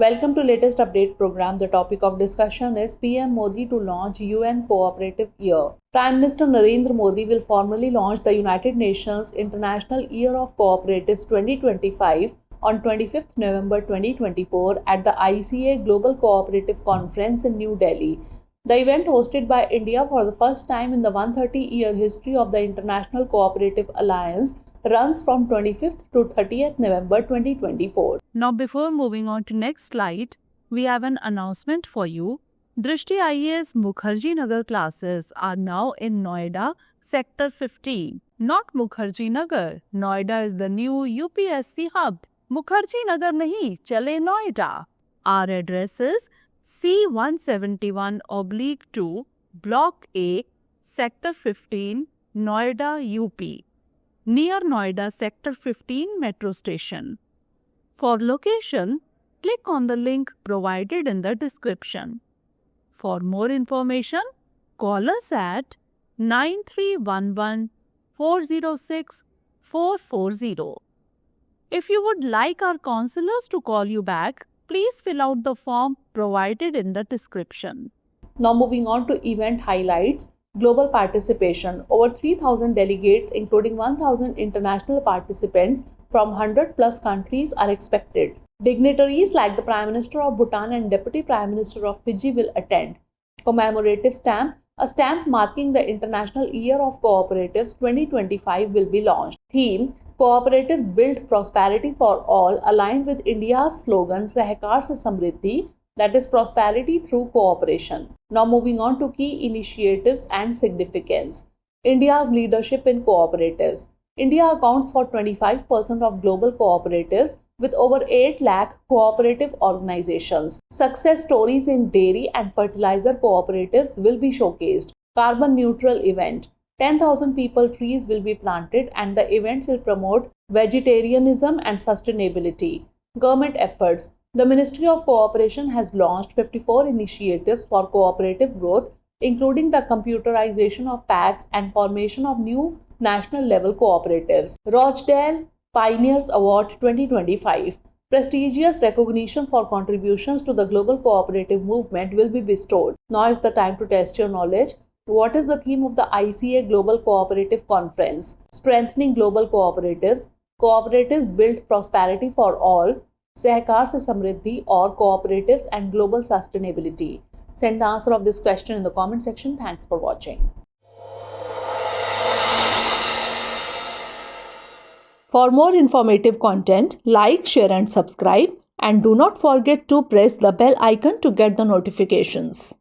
Welcome to latest update program. The topic of discussion is PM Modi to launch UN Cooperative Year. Prime Minister Narendra Modi will formally launch the United Nations International Year of Cooperatives 2025 on 25th November 2024 at the ICA Global Cooperative Conference in New Delhi. The event, hosted by India for the first time in the 130-year history of the International Cooperative Alliance, runs from 25th to 30th November 2024. Now, before moving on to next slide, we have an announcement for you. Drishti IAS Mukherjee Nagar classes are now in Noida, Sector 15. Not Mukherjee Nagar. Noida is the new UPSC hub. Mukherjee Nagar nahi, chale Noida. Our address is C171/2, Block A, Sector 15, Noida, UP. Near Noida Sector 15 Metro Station. For location, click on the link provided in the description. For more information, call us at 9311 406 440. If you would like our counselors to call you back, please fill out the form provided in the description. Now moving on to event highlights. Global participation. Over 3,000 delegates, including 1,000 international participants from 100 plus countries, are expected. Dignitaries like the Prime Minister of Bhutan and Deputy Prime Minister of Fiji will attend. Commemorative stamp. A stamp marking the International Year of Cooperatives 2025 will be launched. Theme: Cooperatives build prosperity for all, aligned with India's slogan Sahkar se Samriddhi, that is prosperity through cooperation. Now moving on to key initiatives and significance. India's leadership in cooperatives. India accounts for 25% of global cooperatives with over 8 lakh cooperative organizations. Success stories in dairy and fertilizer cooperatives will be showcased. Carbon neutral event. 10,000 people trees will be planted and the event will promote vegetarianism and sustainability. Government efforts. The Ministry of Cooperation has launched 54 initiatives for cooperative growth, including the computerization of packs and formation of new national level cooperatives. Rochdale Pioneers Award 2025. Prestigious recognition for contributions to the global cooperative movement will be bestowed. Now is the time to test your knowledge. What is the theme of the ICA Global Cooperative Conference? Strengthening global cooperatives. Cooperatives build prosperity for all. Sahkar se Samriddhi, or cooperatives and global sustainability. Send the answer of this question in the comment section. Thanks for watching. For more informative content, like, share and subscribe, and do not forget to press the bell icon to get the notifications.